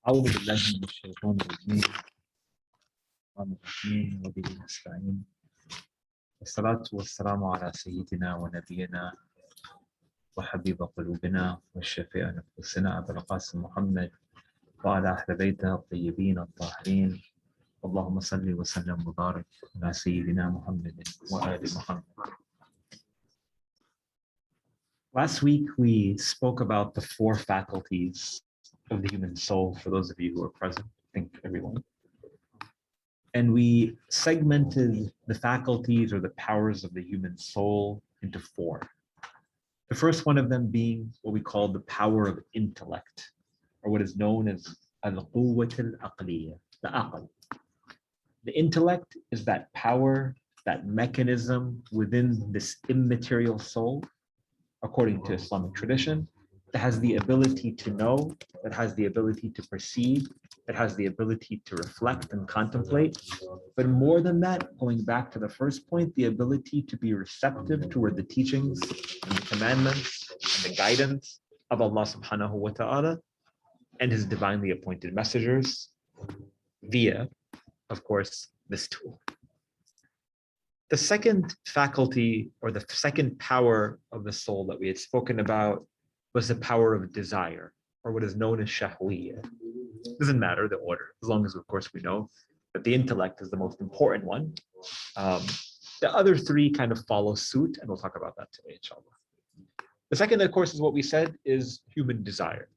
أعوذ بالله من الشيطان الرجيم. الرحمن الرحيم وبه نستعين. والصلاة والسلام على سيدنا ونبينا وحبيب قلوبنا والشفيع نفوسنا أبي القاسم محمد وعلى أهل بيته الطيبين الطاهرين. اللهم صل وسلم وبارك على سيدنا محمد وآل محمد. Last week we spoke about the four faculties of the human soul, for those of you who are present, I think everyone. And we segmented the faculties or the powers of the human soul into four. The first one of them being what we call the power of intellect, or what is known as al-quwwat al-aqliyya, the aql. The intellect is that power, that mechanism within this immaterial soul, according to Islamic tradition, that has the ability to know, that has the ability to perceive, that has the ability to reflect and contemplate. But more than that, going back to the first point, the ability to be receptive toward the teachings and the commandments and the guidance of Allah subhanahu wa ta'ala and his divinely appointed messengers via, of course, this tool. The second faculty or the second power of the soul that we had spoken about was the power of desire, or what is known as Shahui. Doesn't matter the order, as long as, of course, we know that the intellect is the most important one. The other three kind of follow suit, and we'll talk about that today, inshallah. The second, of course, is what we said is human desire.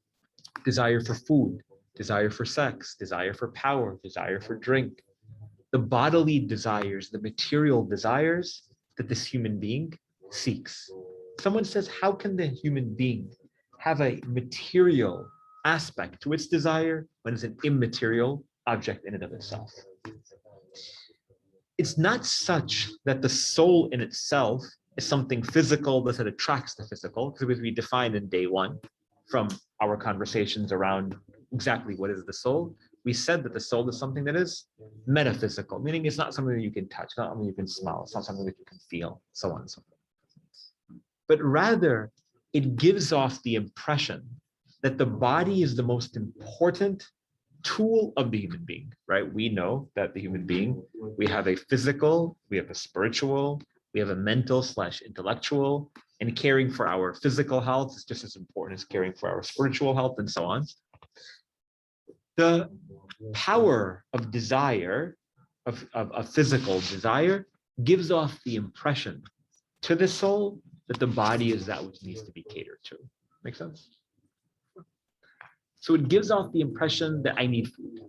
Desire for food, desire for sex, desire for power, desire for drink. The bodily desires, the material desires that this human being seeks. Someone says, how can the human being have a material aspect to its desire when it's an immaterial object in and of itself? It's not such that the soul in itself is something physical that attracts the physical, because we defined in day one from our conversations around exactly what is the soul. We said that the soul is something that is metaphysical, meaning it's not something that you can touch, not something you can smell, it's not something that you can feel, so on and so forth. But rather, it gives off the impression that the body is the most important tool of the human being, right? We know that the human being, we have a physical, we have a spiritual, we have a mental / intellectual, and caring for our physical health is just as important as caring for our spiritual health and so on. The power of desire, of physical desire, gives off the impression to the soul that the body is that which needs to be catered to. Make sense? So it gives off the impression that I need food.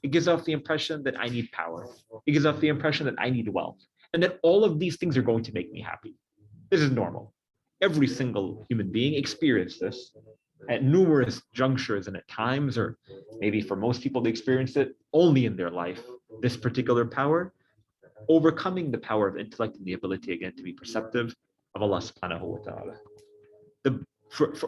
It gives off the impression that I need power. It gives off the impression that I need wealth. And that all of these things are going to make me happy. This is normal. Every single human being experienced this at numerous junctures and at times, or maybe for most people, they experienced it only in their life, this particular power, overcoming the power of intellect and the ability, again, to be perceptive of Allah subhanahu wa ta'ala.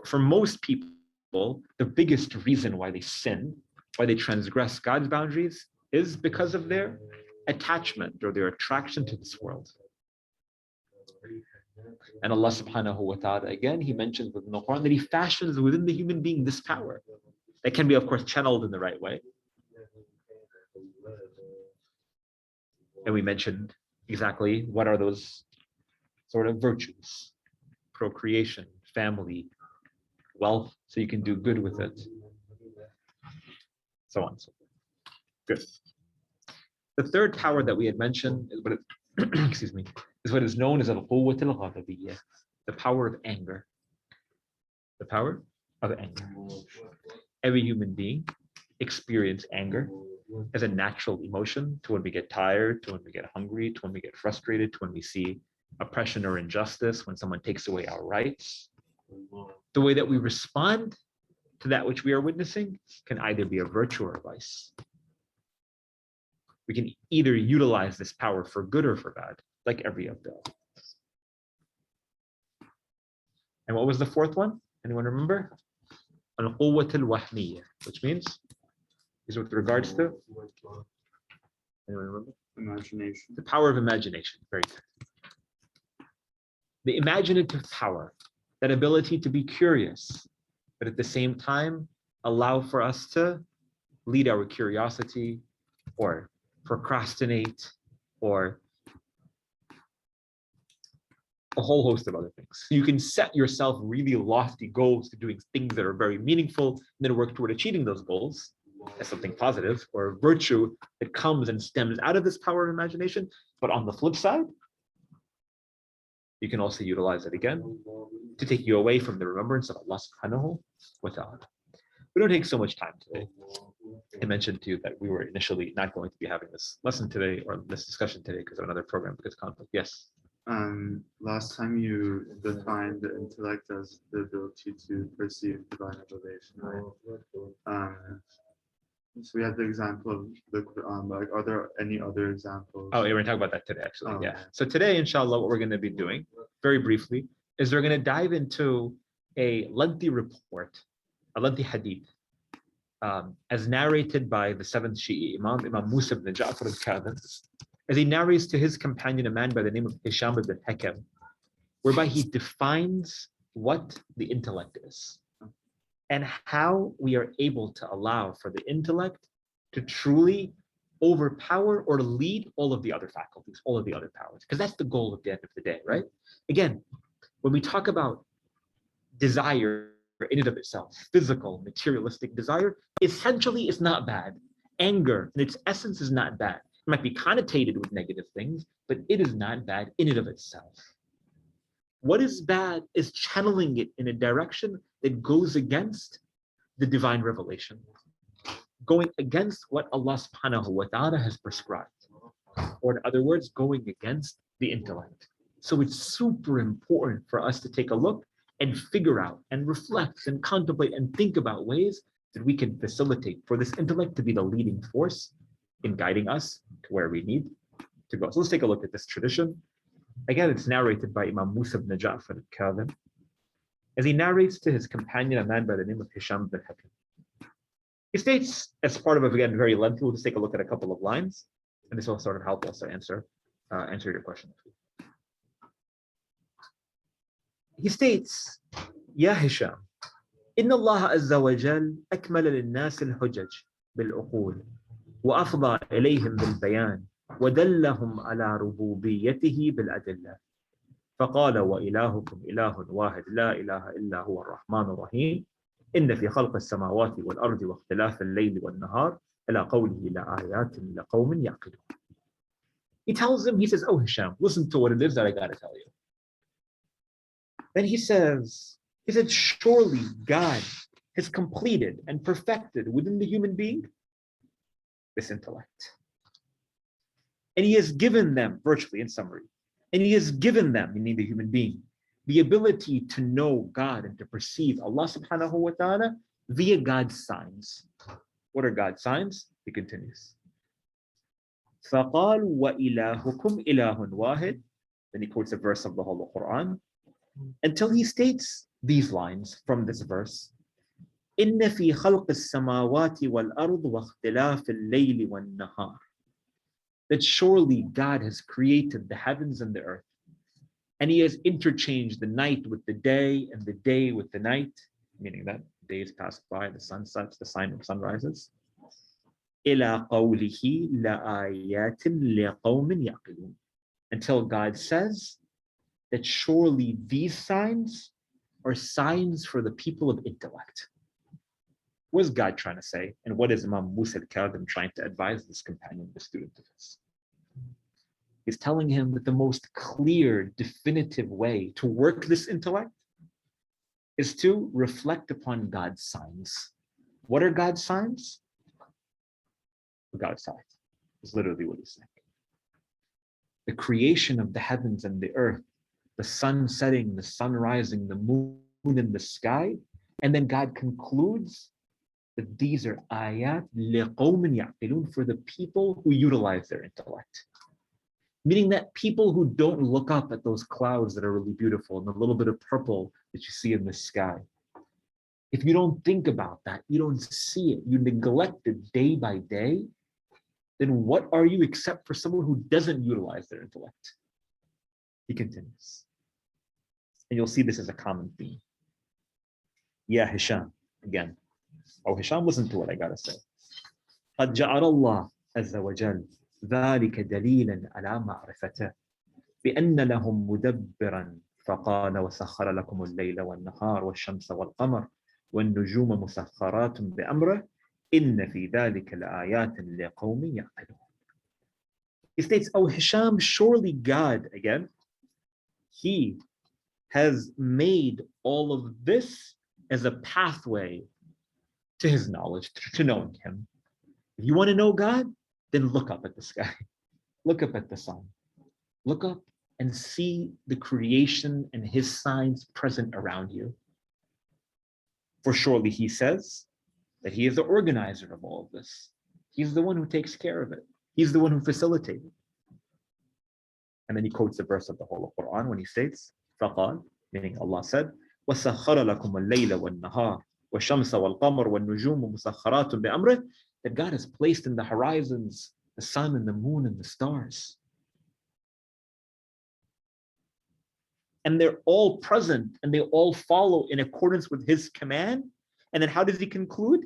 For most people, the biggest reason why they sin, why they transgress God's boundaries, is because of their attachment or their attraction to this world. And Allah subhanahu wa ta'ala, again, he mentions within the Qur'an that he fashions within the human being this power that can be, of course, channeled in the right way. And we mentioned exactly what are those sort of virtues: procreation, family, wealth, so you can do good with it, so on and so forth. Good. The third power that we had mentioned is what it, excuse me, is what is known as al-quwwat al-ghadabiyya, the power of anger. The power of anger. Every human being experiences anger as a natural emotion, to when we get tired, to when we get hungry, to when we get frustrated, to when we see oppression or injustice, when someone takes away our rights. The way that we respond to that which we are witnessing can either be a virtue or a vice. We can either utilize this power for good or for bad, like every other. And what was the fourth one? Anyone remember? Al-quwwat al-wahmiyya, which means is with regards to, anyone remember? Imagination. The power of imagination. Very good. The imaginative power, that ability to be curious, but at the same time allow for us to lead our curiosity, or procrastinate, or a whole host of other things. You can set yourself really lofty goals to doing things that are very meaningful, and then work toward achieving those goals as something positive or a virtue that comes and stems out of this power of imagination. But on the flip side, you can also utilize it again to take you away from the remembrance of Allah subhanahu wa ta'ala. We don't take so much time today. I mentioned to you that we were initially not going to be having this lesson today or this discussion today because of another program, because of conflict. Yes. Last time you defined the intellect as the ability to perceive divine revelation, right? So we had the example of the Qur'an, but are there any other examples? Oh, yeah, we're going to talk about that today, actually. Oh, yeah. So today, inshallah, what we're going to be doing, very briefly, is we're going to dive into a lengthy report, a lengthy hadith, as narrated by the seventh Shi'i Imam, Imam Musa ibn Ja'far al-Kadhim, as he narrates to his companion, a man by the name of Hisham ibn Hakam, whereby he defines what the intellect is and how we are able to allow for the intellect to truly overpower or lead all of the other faculties, all of the other powers, because that's the goal at the end of the day, right? Again, when we talk about desire in and of itself, physical, materialistic desire, essentially it's not bad. Anger in its essence is not bad. It might be connotated with negative things, but it is not bad in and of itself. What is bad is channeling it in a direction that goes against the divine revelation, going against what Allah subhanahu wa ta'ala has prescribed, or in other words, going against the intellect. So it's super important for us to take a look and figure out and reflect and contemplate and think about ways that we can facilitate for this intellect to be the leading force in guiding us to where we need to go. So let's take a look at this tradition. Again, it's narrated by Imam Musa ibn Ja'far al-Kadhim, as he narrates to his companion, a man by the name of Hisham ibn Hakim. He states, as part of, again, very lengthy, we'll just take a look at a couple of lines, and this will sort of help us to answer your question. He states, Ya Hisham, Inna Allah Azza wa Jal akmala lin-nas al-hujaj bil-uqul wa afda ilayhim bil-bayan wa dallahum ala rububiyyatihi bil-adillah. فقال وإلهكم إله واحد لا إله إلا هو الرحمن الرحيم إن في خلق السماوات والأرض واختلاف الليل والنهار إلى قوله لآيات لقوم يعقلون. He tells him, he says, oh Hisham, listen to what it is that I got to tell you. Then he said, surely God has completed and perfected within the human being this intellect. And he has given them, virtually in summary, and he has given them, meaning the human being, the ability to know God and to perceive Allah subhanahu wa ta'ala via God's signs. What are God's signs? He continues. فَقَالْ وَإِلَهُكُمْ إِلَهٌ وَاحِدٌ. Then he quotes a verse of the Holy Qur'an until he states these lines from this verse. إِنَّ فِي خَلْقِ السَّمَاوَاتِ وَالْأَرْضِ وَاخْتِلَافِ اللَّيْلِ وَالنَّهَارِ. That surely God has created the heavens and the earth, and he has interchanged the night with the day and the day with the night, meaning that days pass by, the sun sets, the sun rises. إِلَى قَوْلِهِ لَآيَاتٍ لِقَوْمٍ يَعْقِلُونَ. Until God says that surely these signs are signs for the people of intellect. What is God trying to say? And what is Imam Musa al-Kadhim trying to advise this companion, the student of his? He's telling him that the most clear, definitive way to work this intellect is to reflect upon God's signs. What are God's signs? God's signs is literally what he's saying. The creation of the heavens and the earth, the sun setting, the sun rising, the moon in the sky, and then God concludes that these are ayat liqawmin ya'qilun, for the people who utilize their intellect. Meaning that people who don't look up at those clouds that are really beautiful and the little bit of purple that you see in the sky, if you don't think about that, you don't see it, you neglect it day by day, then what are you except for someone who doesn't utilize their intellect? He continues. And you'll see this as a common theme. Yeah, Hisham, again. Oh, Hisham, listen to what I gotta say. قد جعل الله عز وجل ذلك دليلا على معرفته بأن لهم مدبرا فقال وسخر لكم الليل والنهار والشمس والقمر والنجوم مسخرات بأمره إن في ذلك لآيات لقوم يعقلون. He states, "Oh Hisham, surely God, again, He has made all of this as a pathway to His knowledge, to knowing Him. If you want to know God, then look up at the sky, look up at the sun, look up and see the creation and His signs present around you. For surely He says that He is the organizer of all of this. He's the one who takes care of it. He's the one who facilitated." And then he quotes the verse of the whole of Qur'an when he states, فَقَالْ, meaning Allah said, وَسَخَّرَ لَكُمُ اللَّيْلَ وَالنَّهَارَ وَالشَّمْسَ وَالْقَمَرَ وَالنُّجُومُ مُسَخَّرَاتٌ بِأَمْرِهِ, that God has placed in the horizons the sun and the moon and the stars. And they're all present and they all follow in accordance with His command. And then how does He conclude?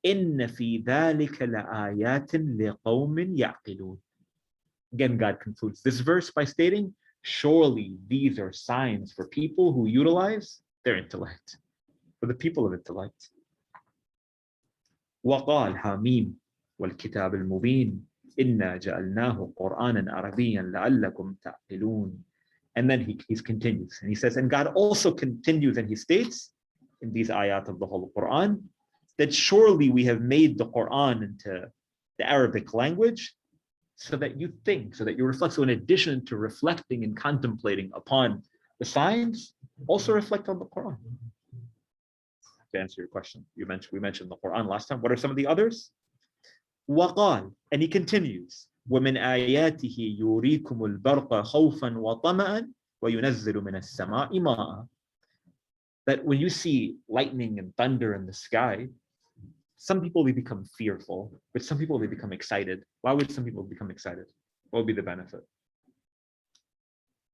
إِنَّ فِي ذَلِكَ لَآيَاتٍ لِقَوْمٍ يَعْقِلُونَ. Again, God concludes this verse by stating, surely these are signs for people who utilize their intellect, for the people of intellect. وَقَالْ حَمِيمٌ وَالْكِتَابِ الْمُبِينِ إِنَّا جَعَلْنَاهُ قُرْآنًا عَرَبِيًّا لَعَلَّكُمْ تَعْقِلُونَ. And then he continues, and he says, and God also continues, and He states in these ayat of the whole Quran, that surely we have made the Quran into the Arabic language so that you think, so that you reflect. So in addition to reflecting and contemplating upon the signs, also reflect on the Quran. To answer your question, we mentioned the Quran last time. What are some of the others? وَقَالْ, and he continues, وَمِنْ آيَاتِهِ يُرِيكُمُ الْبَرْقَ خَوْفًا وَطَمَعًا وَيُنَزِّلُ مِنَ السَّمَاءِ مَاءً. That when you see lightning and thunder in the sky, some people they become fearful, but some people they become excited. Why would some people become excited? What would be the benefit?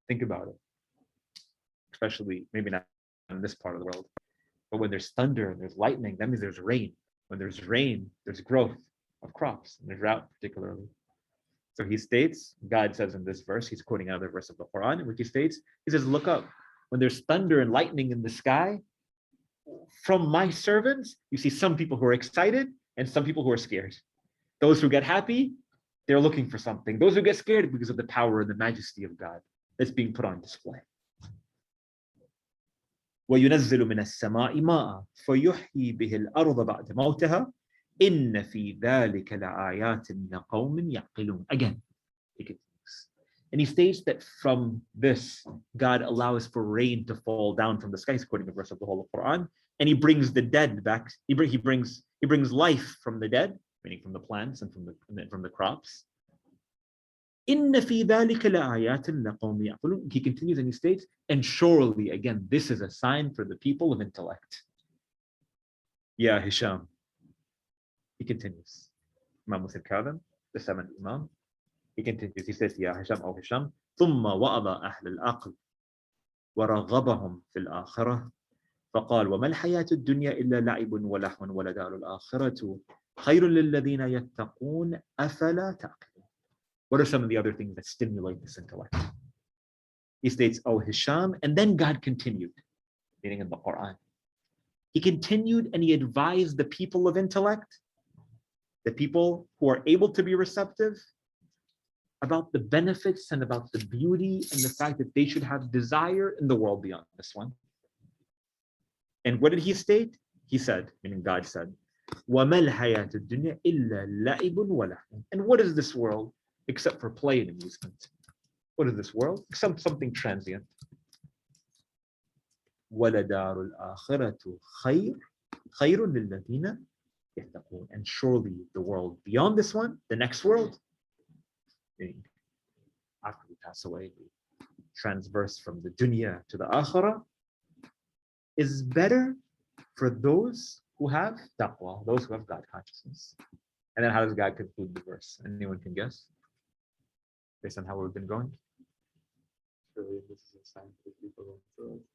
Think about it. Especially maybe not in this part of the world, but when there's thunder and there's lightning, that means there's rain. When there's rain, there's growth of crops, and there's drought particularly. So he states, God says in this verse, he's quoting another verse of the Quran, in which he states, he says, look up, when there's thunder and lightning in the sky, from my servants, you see some people who are excited and some people who are scared. Those who get happy, they're looking for something. Those who get scared because of the power and the majesty of God that's being put on display. وَيُنَزِّلُ مِنَ السَّمَاءِ مَاءً فَيُحْيِي بِهِ الْأَرْضَ بَعْدَ مَوْتِهَا إِنَّ فِي ذَلِكَ لَآيَاتٍ لَقَوْمٍ يَعْقِلُونَ. Again, he continues. And he states that from this, God allows for rain to fall down from the skies, quoting the verse of the whole of Quran, and He brings the dead back. He brings life from the dead, meaning from the plants and from the crops. إِنَّ فِي ذَلِكَ لَآيَاتٍ لَقَوْمٍ يَعْقِلُونَ. He continues and he states, and surely, again, this is a sign for the people of intellect. Ya Hisham. He continues. Imam Muslim Kadhim, the seventh Imam, he continues. He says, Ya Hisham, O Hisham, ثُمَّ وَأَضَى أَهْلَ الْعَقْلِ وَرَغَّبَهُمْ فِي الْآخِرَةِ فقال وما الحياة الدنيا إلا لعب ولهو ولدار الآخرة خير للذين يتقون أفلا تعقلون. What are some of the other things that stimulate this intellect? He states, O Hisham, and then God continued, meaning in the Quran. He continued and he advised the people of intellect, the people who are able to be receptive, about the benefits and about the beauty and the fact that they should have desire in the world beyond this one. And what did he state? He said, meaning God said, وَمَا الْحَيَاةُ الدُّنْيَا إِلَّا لَعِبٌ وَلَهْوٌ. And what is this world except for play and amusement? What is this world except something transient? وَلَدَارُ الْآخِرَةُ خَيْرٌ لِلَّذِينَ يَتَّقُونَ. And surely the world beyond this one, the next world, meaning after we pass away, we transverse from the dunya to the akhirah, is better for those who have taqwa, those who have God consciousness. And then how does God conclude the verse? Anyone can guess? Based on how we've been going? Surely this is a sign for people of intellect.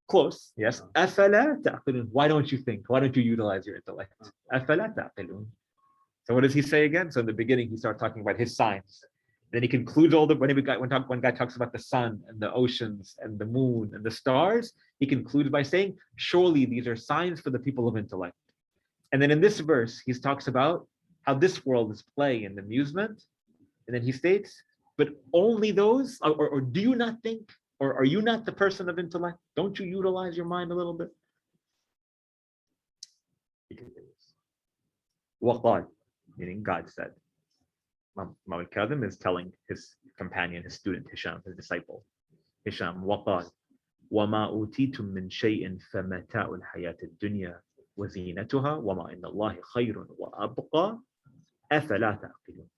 Close, yes. أَفَلَا تَعْقِلُونَ. Why don't you think? Why don't you utilize your intellect? أَفَلَا تَعْقِلُونَ. So what does he say again? So in the beginning, he starts talking about his signs. Then he concludes all the when guy talks about the sun and the oceans and the moon and the stars, he concludes by saying, surely these are signs for the people of intellect. And then in this verse, he talks about how this world is play and amusement. And then he states, but only those, or do you not think, or are you not the person of intellect? Don't you utilize your mind a little bit? He continues. Waqad, meaning God said. Imam Kadhim is telling his companion, his student, Hisham, his disciple, Hisham, waqad, وَمَا أُوتِيتُم مِّن شَيْءٍ فَمَتَاعُ الْحَيَاةِ الدُّنْيَا وَزِينَتُهَا وَمَا إِنَّ اللَّهَ خَيْرٌ وَأَبْقَى أَفَلَا تَعْقِلُونَ.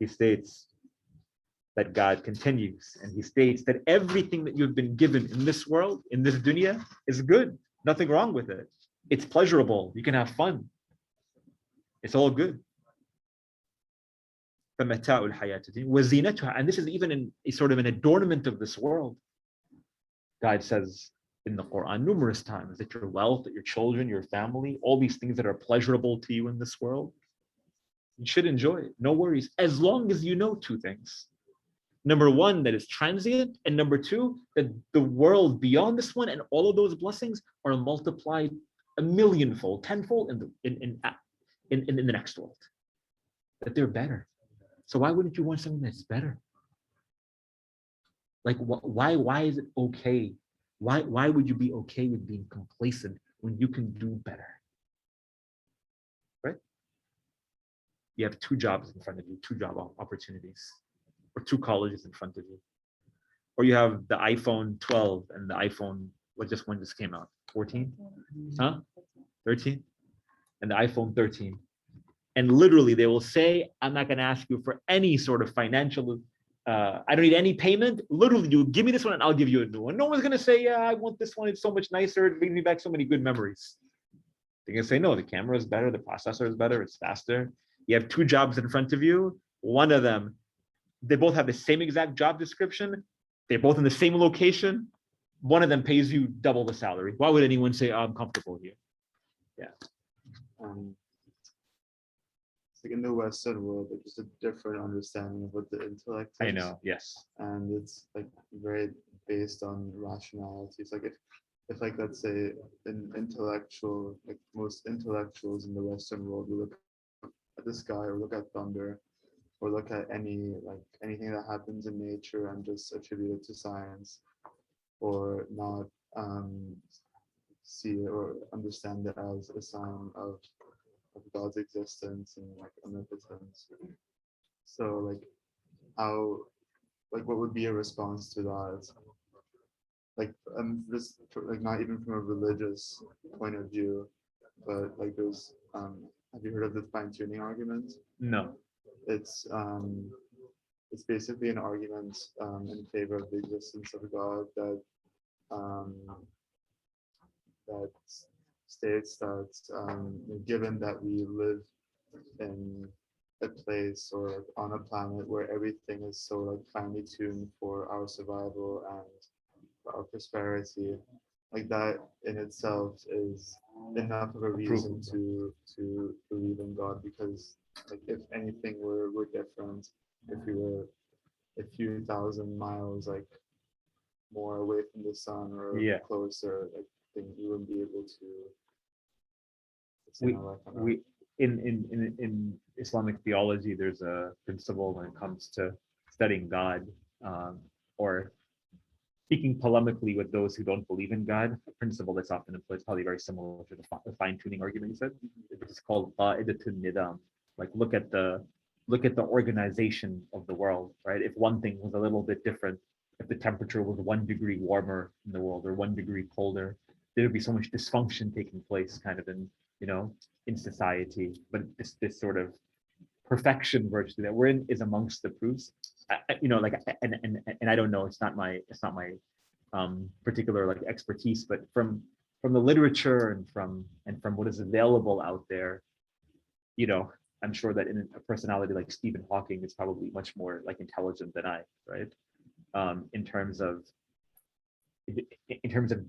He states that God continues, and he states that everything that you've been given in this world, in this dunya, is good. Nothing wrong with it. It's pleasurable. You can have fun. It's all good. And this is even a sort of an adornment of this world. God says in the Qur'an numerous times that your wealth, that your children, your family, all these things that are pleasurable to you in this world, you should enjoy it. No worries, as long as you know two things. Number one, that it's transient, and number two, that the world beyond this one and all of those blessings are multiplied a millionfold, tenfold in the next world. That they're better. So why wouldn't you want something that's better? Like why is it okay? Why would you be okay with being complacent when you can do better? Right? You have two jobs in front of you, two job opportunities, or two colleges in front of you. Or you have the iPhone 12 and the iPhone, when just came out? 14? Huh? 13? And the iPhone 13. And literally they will say, I'm not going to ask you for any sort of financial, I don't need any payment. Literally, you give me this one and I'll give you a new one. No one's going to say, yeah, I want this one. It's so much nicer. It brings me back so many good memories. They're going to say, no, the camera is better. The processor is better. It's faster. You have two jobs in front of you. One of them, they both have the same exact job description. They're both in the same location. One of them pays you double the salary. Why would anyone say, oh, I'm comfortable here? Yeah. It's like in the Western world, there's just a different understanding of what the intellect is. I know, yes. And it's like very based on rationality. It's like if like let's say an intellectual, like most intellectuals in the Western world will look at the sky or look at thunder or look at anything that happens in nature and just attribute it to science, or not see it or understand it as a sign of God's existence and like omnipotence. So like how, like what would be a response to that? Like this, like not even from a religious point of view, but like there's have you heard of the fine-tuning argument? No. It's basically an argument in favor of the existence of God that that states that given that we live in a place or on a planet where everything is so like finely tuned for our survival and our prosperity, like that in itself is enough of a reason to believe in God, because like if anything were different, if we were a few thousand miles like more away from the sun or closer, like then we wouldn't be able to we in Islamic theology, there's a principle when it comes to studying God, or speaking polemically with those who don't believe in God. A principle that's often employed is probably very similar to the fine-tuning argument you said. It's called qa'idatun nidam. Like look at the organization of the world, right? If one thing was a little bit different, if the temperature was 1 degree warmer in the world or 1 degree colder, there would be so much dysfunction taking place kind of in society. But this sort of perfection virtue that we're in is amongst the proofs. And I don't know, it's not my particular like expertise, but from the literature and from what is available out there, I'm sure that in a personality like Stephen Hawking is probably much more like intelligent than I, right? In terms of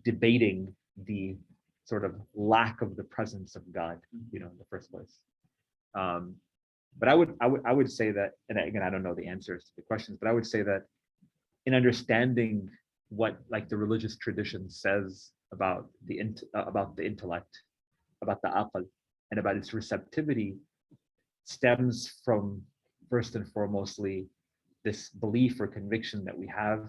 debating the sort of lack of the presence of God, in the first place. But I would say that, and again, I don't know the answers to the questions, but I would say that in understanding what like the religious tradition says about the intellect, about the aql, and about its receptivity, stems from first and foremostly this belief or conviction that we have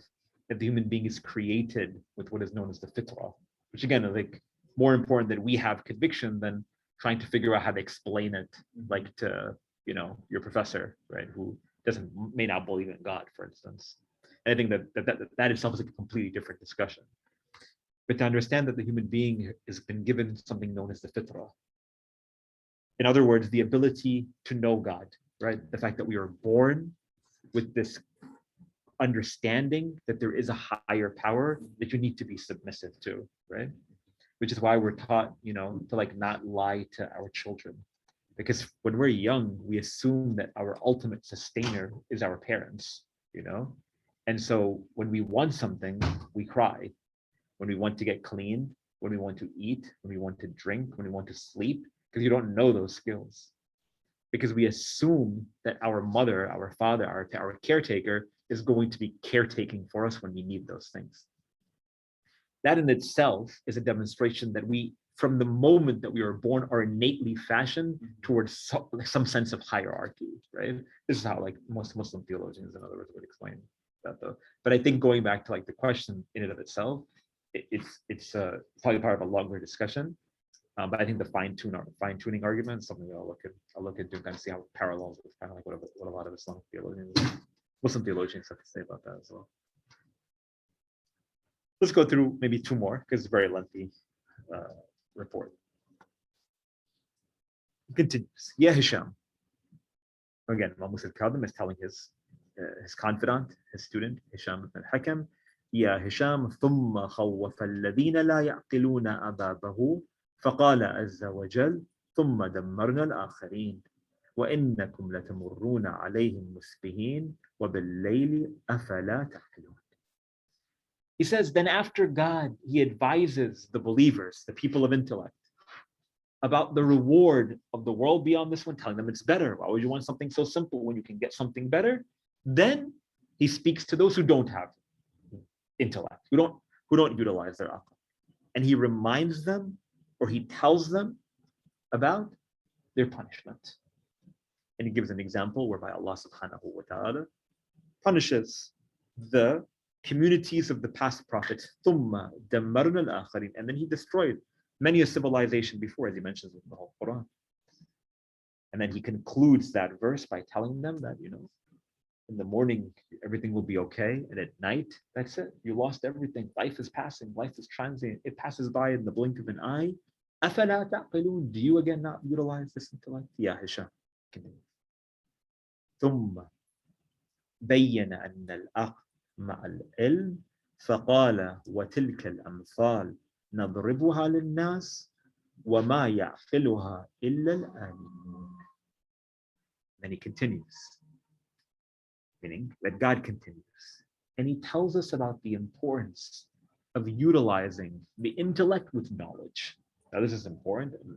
that the human being is created with what is known as the fitrah, which again is like more important that we have conviction than trying to figure out how to explain it, like to your professor, right, who may not believe in God, for instance. And I think that itself is a completely different discussion. But to understand that the human being has been given something known as the fitrah. In other words, the ability to know God, right? The fact that we are born with this understanding that there is a higher power that you need to be submissive to, right? Which is why we're taught, to like not lie to our children. Because when we're young, we assume that our ultimate sustainer is our parents, And so when we want something, we cry. When we want to get clean, when we want to eat, when we want to drink, when we want to sleep, because you don't know those skills. Because we assume that our mother, our father, our caretaker is going to be caretaking for us when we need those things. That in itself is a demonstration that we, from the moment that we were born, are innately fashioned towards some sense of hierarchy, right? This is how like most Muslim theologians, in other words, would explain that though. But I think going back to like the question in and of itself, it's probably part of a longer discussion. But I think the fine-tuning argument is something that I'll look into and kind of see how it parallels with kind of like what a lot of Islamic theologians, Muslim theologians have to say about that as well. Let's go through maybe two more because it's a very lengthy report. It continues. Yeah, Hisham. Again, Imam Musa al-Kadhim is telling his confidant, his student, Hisham ibn al-Hakam, يا هشام ثم خوف الذين لا يعقلون أبابه فقال عز وجل ثم دمرنا الآخرين وإنكم لتمرون عليهم مسبحين وبالليل أفلا تعقلون. He says, then after God, he advises the believers, the people of intellect, about the reward of the world beyond this one, telling them it's better. Why would you want something so simple when you can get something better? Then he speaks to those who don't have intellect, who don't utilize their aql. And he reminds them, or he tells them about their punishment. And he gives an example whereby Allah subhanahu wa ta'ala punishes the communities of the past prophets, ثُمَّ دَمَّرْنَا الْآخَرِينَ, and then he destroyed many a civilization before, as he mentions in the whole Qur'an. And then he concludes that verse by telling them that, in the morning, everything will be okay. And at night, that's it. You lost everything. Life is passing. Life is transient. It passes by in the blink of an eye. أَفَلَا تَعْقِلُونَ? Do you again not utilize this intellect? Ya Hisham. ثُمَّ بَيَّنَ أَنَّ الْأَقْلَ مع العلم فقال وتلك الأمثال نضربها للناس وما يعقلها إلا العالمون. Then he continues, meaning that God continues, and he tells us about the importance of utilizing the intellect with knowledge. Now this is important, and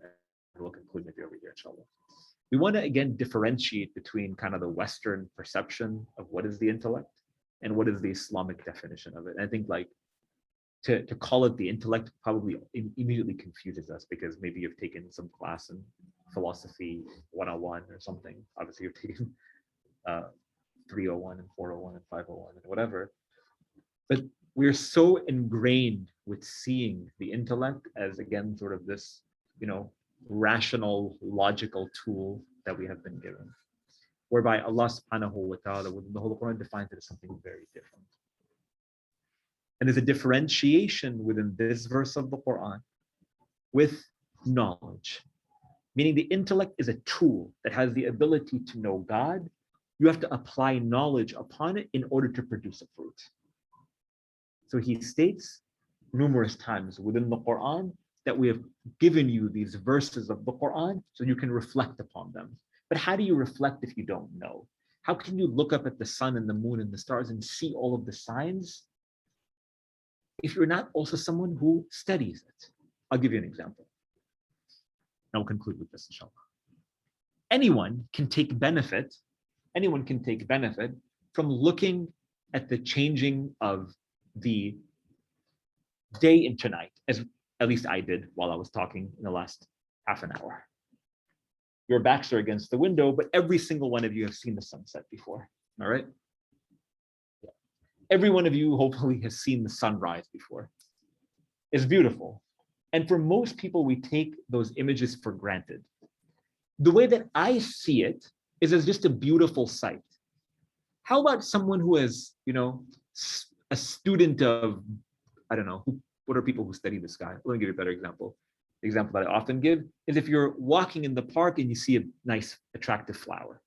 we'll conclude maybe over here, inshallah. We want to again differentiate between kind of the Western perception of what is the intellect and what is the Islamic definition of it. And I think like to call it the intellect probably immediately confuses us because maybe you've taken some class in philosophy 101 or something. Obviously you've taken 301 and 401 and 501 and whatever. But we're so ingrained with seeing the intellect as again sort of this, rational, logical tool that we have been given, whereby Allah subhanahu wa ta'ala within the whole Quran defines it as something very different. And there's a differentiation within this verse of the Quran with knowledge, meaning the intellect is a tool that has the ability to know God. You have to apply knowledge upon it in order to produce a fruit. So he states numerous times within the Quran that we have given you these verses of the Quran so you can reflect upon them. But how do you reflect if you don't know? How can you look up at the sun and the moon and the stars and see all of the signs if you're not also someone who studies it, I'll give you an example. And I'll conclude with this, inshallah. Anyone can take benefit from looking at the changing of the day into night, as at least I did while I was talking in the last half an hour. Your backs are against the window, but every single one of you have seen the sunset before, all right? Yeah. Every one of you hopefully has seen the sunrise before. It's beautiful. And for most people, we take those images for granted. The way that I see it is as just a beautiful sight. How about someone who is, a student of, I don't know, what are people who study the sky? Let me give you a better example. The example that I often give is if you're walking in the park and you see a nice, attractive flower.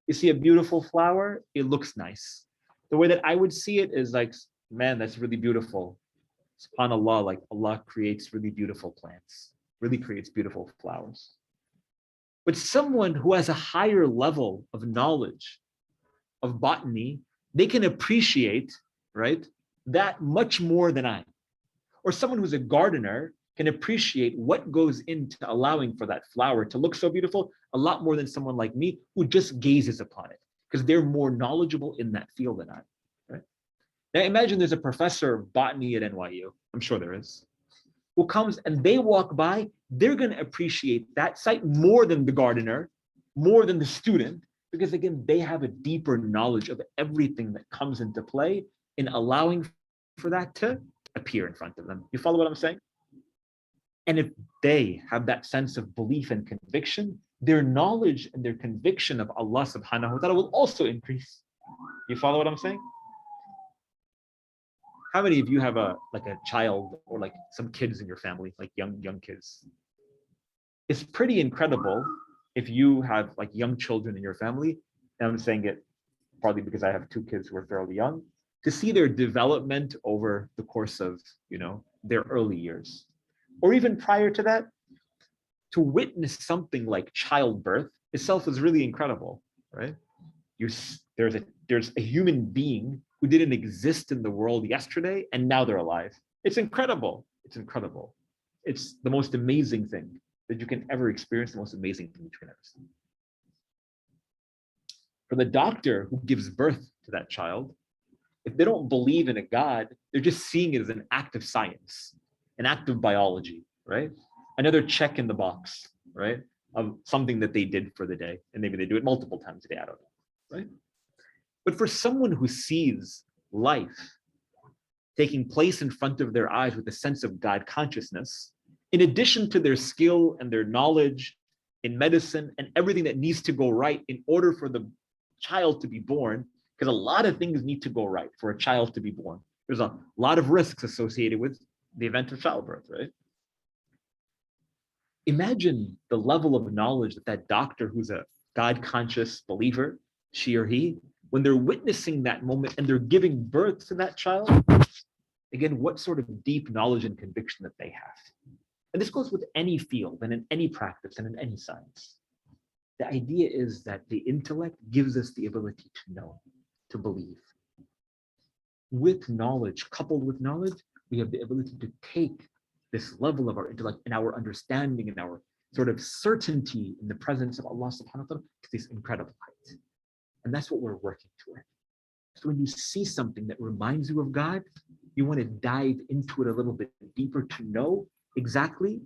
You see a beautiful flower, it looks nice. The way that I would see it is like, man, that's really beautiful. SubhanAllah, like Allah creates really beautiful plants, really creates beautiful flowers. But someone who has a higher level of knowledge of botany, they can appreciate, right, that much more than I. Or someone who's a gardener can appreciate what goes into allowing for that flower to look so beautiful a lot more than someone like me who just gazes upon it, because they're more knowledgeable in that field than I. Right? Now imagine there's a professor of botany at NYU, I'm sure there is, who comes and they walk by, they're going to appreciate that sight more than the gardener, more than the student, because again, they have a deeper knowledge of everything that comes into play in allowing for that to appear in front of them. You follow what I'm saying? And if they have that sense of belief and conviction, their knowledge and their conviction of Allah subhanahu wa ta'ala will also increase. You follow what I'm saying? How many of you have a child or like some kids in your family, like young kids? It's pretty incredible if you have like young children in your family, and I'm saying it partly because I have two kids who are fairly young, to see their development over the course of, their early years. Or even prior to that, to witness something like childbirth itself is really incredible, right? There's a human being who didn't exist in the world yesterday, and now they're alive. It's incredible. It's incredible. It's the most amazing thing that you can ever experience, the most amazing thing that you can ever see. For the doctor who gives birth to that child, if they don't believe in a God, they're just seeing it as an act of science, an act of biology, right? Another check in the box, right? Of something that they did for the day. And maybe they do it multiple times a day, I don't know, right? But for someone who sees life taking place in front of their eyes with a sense of God consciousness, in addition to their skill and their knowledge in medicine and everything that needs to go right in order for the child to be born, because a lot of things need to go right for a child to be born. There's a lot of risks associated with the event of childbirth, right? Imagine the level of knowledge that doctor who's a God-conscious believer, she or he, when they're witnessing that moment and they're giving birth to that child, again, what sort of deep knowledge and conviction that they have. And this goes with any field and in any practice and in any science. The idea is that the intellect gives us the ability to know, to believe. With knowledge, coupled with knowledge, we have the ability to take this level of our intellect and our understanding and our sort of certainty in the presence of Allah subhanahu wa ta'ala to this incredible height. And that's what we're working toward. So when you see something that reminds you of God, you want to dive into it a little bit deeper to know exactly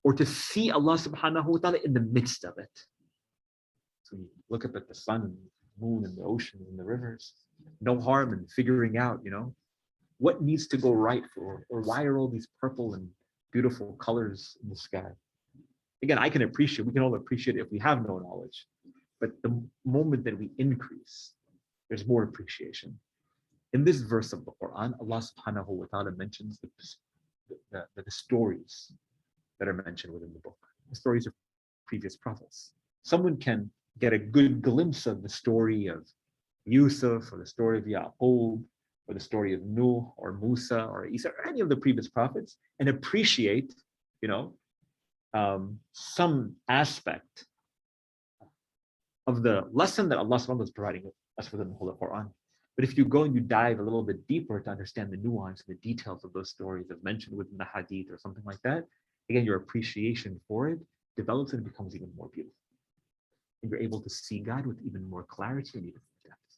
or to see Allah subhanahu wa ta'ala in the midst of it. So you look up at the sun and the moon and the oceans and the rivers, no harm in figuring out, what needs to go right for, or why are all these purple and beautiful colors in the sky? Again, we can all appreciate it if we have no knowledge. But the moment that we increase, there's more appreciation. In this verse of the Qur'an, Allah subhanahu wa ta'ala mentions the stories that are mentioned within the book, the stories of previous prophets. Someone can get a good glimpse of the story of Yusuf, or the story of Yaqub, or the story of Nuh, or Musa, or Isa, or any of the previous prophets, and appreciate, some aspect of the lesson that Allah subhanahu wa ta'ala is providing us within the Holy Quran. But if you go and you dive a little bit deeper to understand the nuance and the details of those stories as mentioned within the hadith or something like that, again, your appreciation for it develops and becomes even more beautiful. And you're able to see God with even more clarity and even more depth.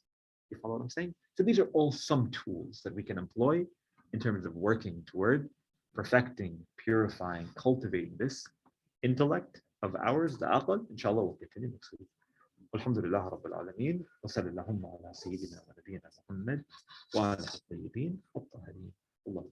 You follow what I'm saying? So these are all some tools that we can employ in terms of working toward perfecting, purifying, cultivating this intellect of ours, the aql. Inshallah, we'll continue next week. Alhamdulillah Rabbil Alameen. Wa sallallahu ala Sayyidina wa Nabiyyina Muhammad wa ala al-tayyibin wa al-tahirin. Allah